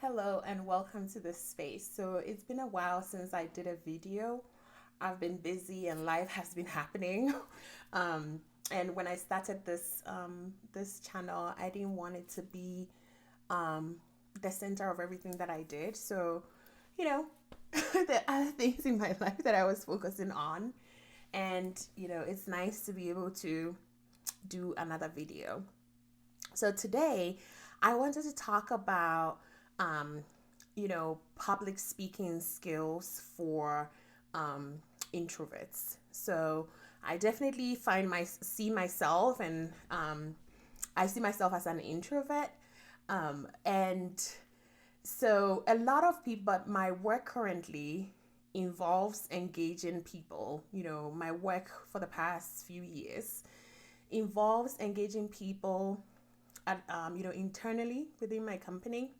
Hello and welcome to this space. So it's been a while since I did a video. I've been busy and life has been happening. Um, and when I started this channel, I didn't want it to be um, the center of everything that I did. So, you know, there are other things in my life that I was focusing on. And, it's nice to be able to do another video. So today, I wanted to talk about, um, public speaking skills for um, introverts. So I definitely see myself, and I see myself as an introvert, and so a lot of people. But my work currently involves engaging people. My work for the past few years involves engaging people internally within my company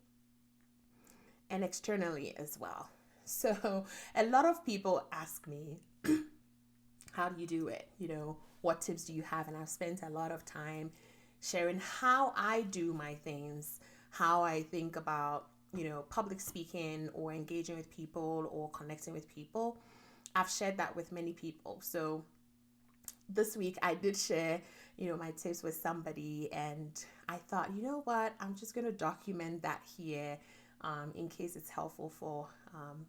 and externally as well. So a lot of people ask me, how do you do it? What tips do you have? And I've spent a lot of time sharing how I do my things, how I think about, public speaking or engaging with people or connecting with people. I've shared that with many people. So this week I did share, my tips with somebody, and I thought, you know what, I'm just going to document that here in case it's helpful for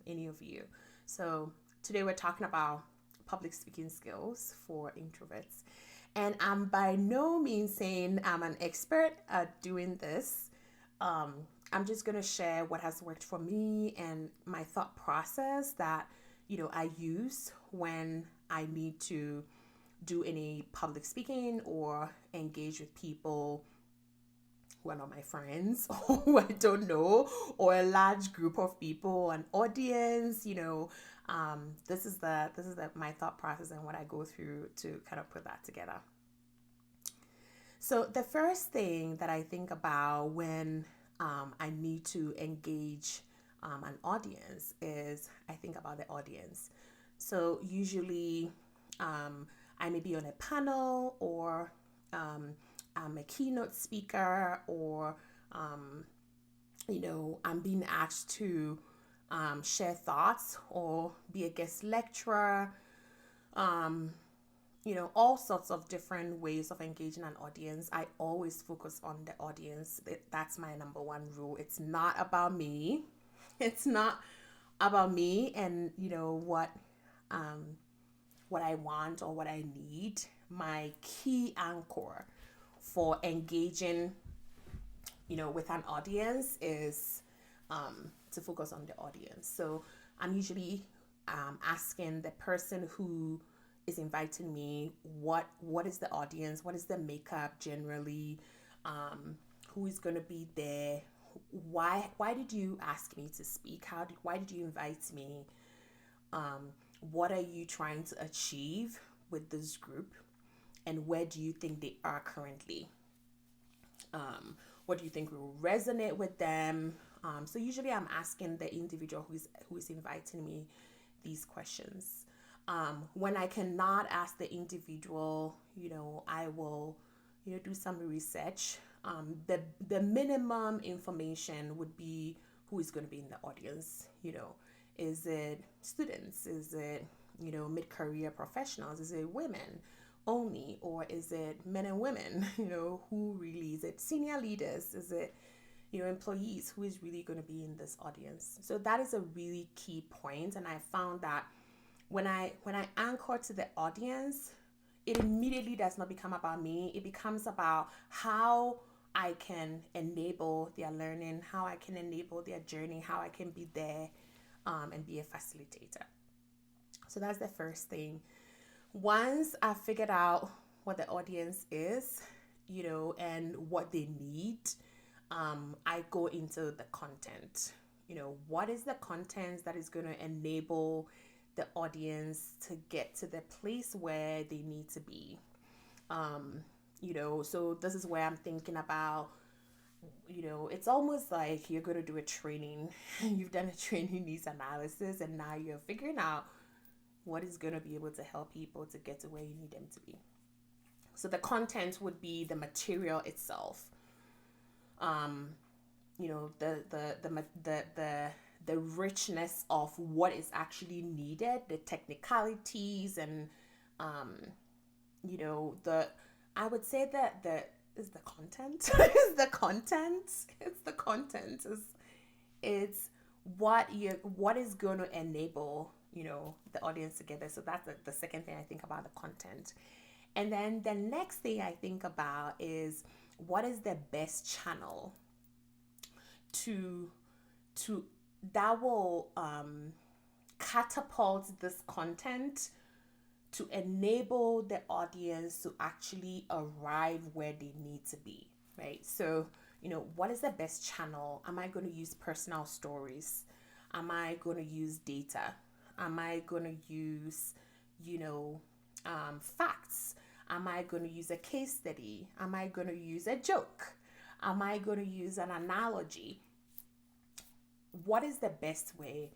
any of you. So today we're talking about public speaking skills for introverts. And I'm by no means saying I'm an expert at doing this. Um, I'm just going to share what has worked for me and my thought process that, I use when I need to do any public speaking or engage with people who are not my friends or who I don't know, or a large group of people, an audience. This is my thought process and what I go through to kind of put that together. So the first thing that I think about when I need to engage an audience is I think about the audience. So usually I may be on a panel, or I'm a keynote speaker, or I'm being asked to share thoughts or be a guest lecturer. Um, all sorts of different ways of engaging an audience. I always focus on the audience. That's my number one rule. It's not about me. It's not about me and what I want or what I need. My key anchor for engaging, with an audience is to focus on the audience. So I'm usually asking the person who is inviting me, what is the audience, what is the makeup generally, who is going to be there, why did you ask me to speak, why did you invite me, what are you trying to achieve with this group, and where do you think they are currently, what do you think will resonate with them. So usually I'm asking the individual who is inviting me these questions. When I cannot ask the individual, I will, do some research. The minimum information would be who is going to be in the audience. Is it students? Is it, mid-career professionals? Is it women only, or is it men and women? Who really is it? Senior leaders? Is it, employees? Who is really going to be in this audience? So that is a really key point, and I found that when I anchor to the audience, it immediately does not become about me. It becomes about how I can enable their learning, how I can enable their journey, how I can be there and be a facilitator. So that's the first thing. Once I've figured out what the audience is, and what they need, I go into the content. What is the content that is going to enable the audience to get to the place where they need to be? So this is where I'm thinking about, it's almost like you're going to do a training. You've done a training needs analysis, and now you're figuring out what is going to be able to help people to get to where you need them to be. So the content would be the material itself. the richness of what is actually needed, the technicalities, and the I would say that the is the content is the content it's the content it's what is going to enable the audience together. So that's the second thing I think about, the content. And then the next thing I think about is what is the best channel to that will catapult this content to enable the audience to actually arrive where they need to be, right? So, what is the best channel? Am I going to use personal stories? Am I going to use data? Am I going to use, facts? Am I going to use a case study? Am I going to use a joke? Am I going to use an analogy? What is the best way?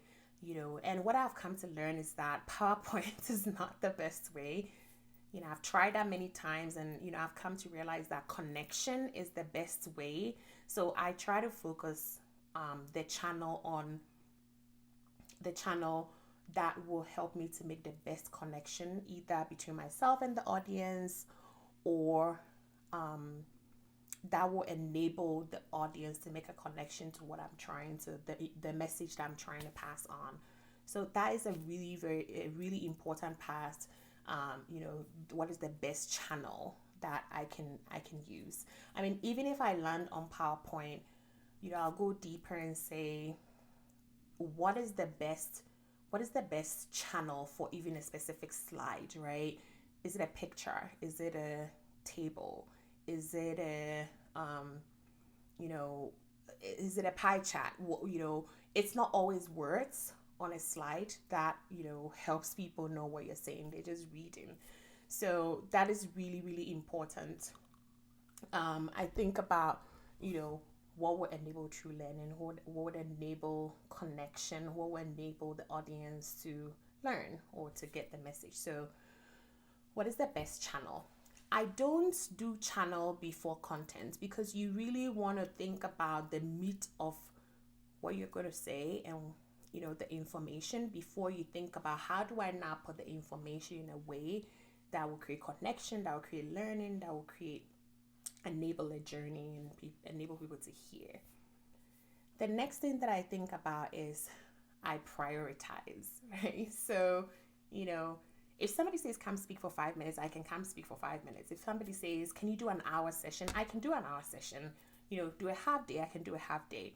And what I've come to learn is that PowerPoint is not the best way. I've tried that many times, and I've come to realize that connection is the best way. So I try to focus the channel on the channel that will help me to make the best connection, either between myself and the audience, or that will enable the audience to make a connection to what I'm trying to, the message that I'm trying to pass on. So that is a really important part. What is the best channel that I can use? I mean, even if I land on PowerPoint, I'll go deeper and say, what is the best channel for even a specific slide, right? Is it a picture? Is it a table? Is it a is it a pie chart? It's not always words on a slide that helps people know what you're saying. They're just reading. So that is really, really important. I think about what would enable true learning, what would enable connection, what would enable the audience to learn or to get the message. So what is the best channel? I don't do channel before content, because you really want to think about the meat of what you're going to say and the information before you think about how do I now put the information in a way that will create connection, that will create learning, that will enable a journey and enable people to hear. The next thing that I think about is I prioritize, right? So, if somebody says come speak for 5 minutes, I can come speak for 5 minutes. If somebody says, can you do an hour session? I can do an hour session. Do a half day, I can do a half day.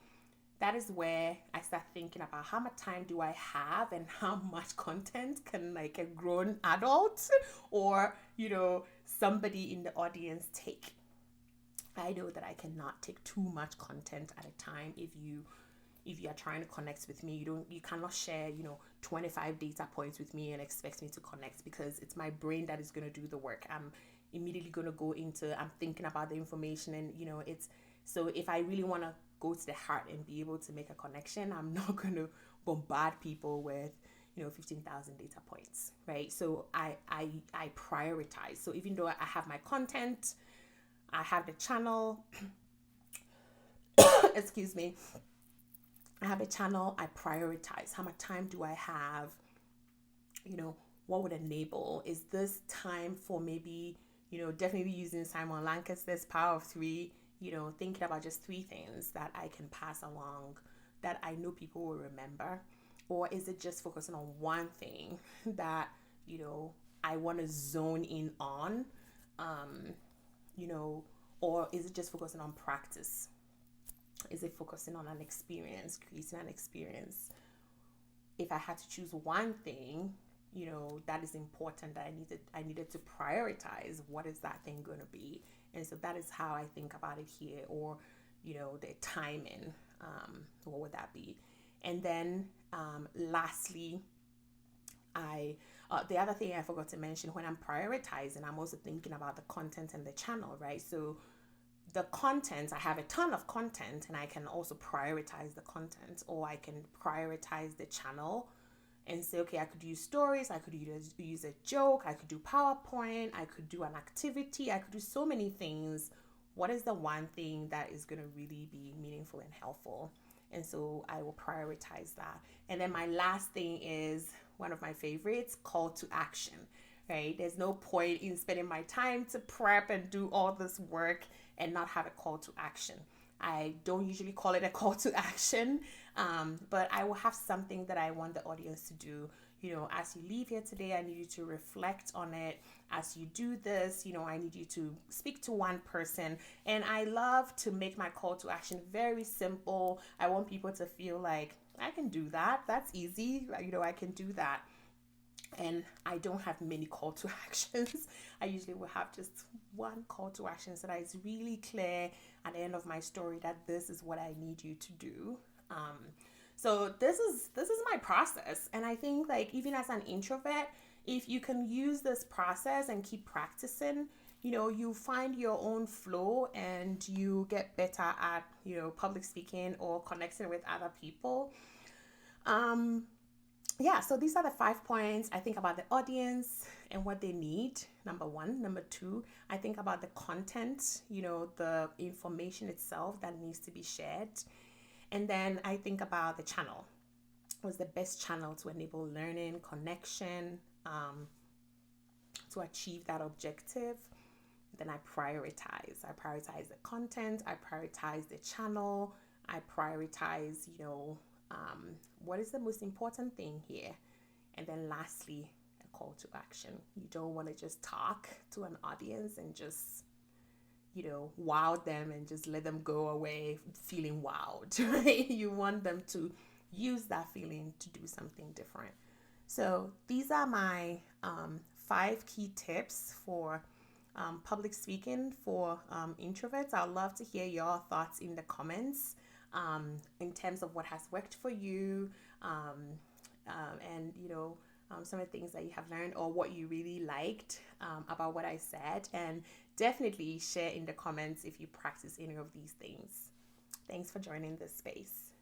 That is where I start thinking about how much time do I have and how much content can like a grown adult or, somebody in the audience take. I know that I cannot take too much content at a time. If you are trying to connect with me, you cannot share 25 data points with me and expect me to connect, because it's my brain that is going to do the work. I'm immediately going to go into, I'm thinking about the information, and it's, so if I really want to go to the heart and be able to make a connection, I'm not going to bombard people with 15,000 data points, right? So I prioritize. So even though I have my content, I have the channel excuse me, I have a channel, I prioritize. How much time do I have? What would enable? Is this time for maybe, definitely using Simon Lancaster's Power of Three, thinking about just 3 things that I can pass along that I know people will remember? Or is it just focusing on one thing that, I want to zone in on? Or is it just focusing on practice? Is it focusing on an experience, creating an experience? If I had to choose one thing, that is important, that I needed to prioritize, what is that thing going to be? And so that is how I think about it here. Or, the timing, what would that be? And then lastly, the other thing I forgot to mention, when I'm prioritizing, I'm also thinking about the content and the channel, right? So the content, I have a ton of content, and I can also prioritize the content, or I can prioritize the channel and say, okay, I could use stories, I could use a joke, I could do PowerPoint, I could do an activity, I could do so many things what is the one thing that is going to really be meaningful and helpful? And so I will prioritize that. And then my last thing is one of my favorites, call to action, right? There's no point in spending my time to prep and do all this work and not have a call to action. I don't usually call it a call to action, but I will have something that I want the audience to do. As you leave here today, I need you to reflect on it. As you do this, I need you to speak to one person. And I love to make my call to action very simple. I want people to feel like, I can do that. That's easy. I can do that. And I don't have many call to actions. I usually will have just one call to action so that it's really clear at the end of my story that this is what I need you to do. So this is my process. And I think even as an introvert, if you can use this process and keep practicing, you find your own flow and you get better at, public speaking or connecting with other people. So these are the 5 points. I think about the audience and what they need, number 1. Number 2, I think about the content, the information itself that needs to be shared. And then I think about the channel. What's the best channel to enable learning, connection, to achieve that objective? Then I prioritize. I prioritize the content. I prioritize the channel. I prioritize, what is the most important thing here? And then lastly, a call to action. You don't want to just talk to an audience and just, wow them and just let them go away feeling wowed, right? You want them to use that feeling to do something different. So these are my 5 key tips for public speaking for introverts. I'd love to hear your thoughts in the comments. In terms of what has worked for you, and some of the things that you have learned or what you really liked about what I said, and definitely share in the comments if you practice any of these things. Thanks for joining this space.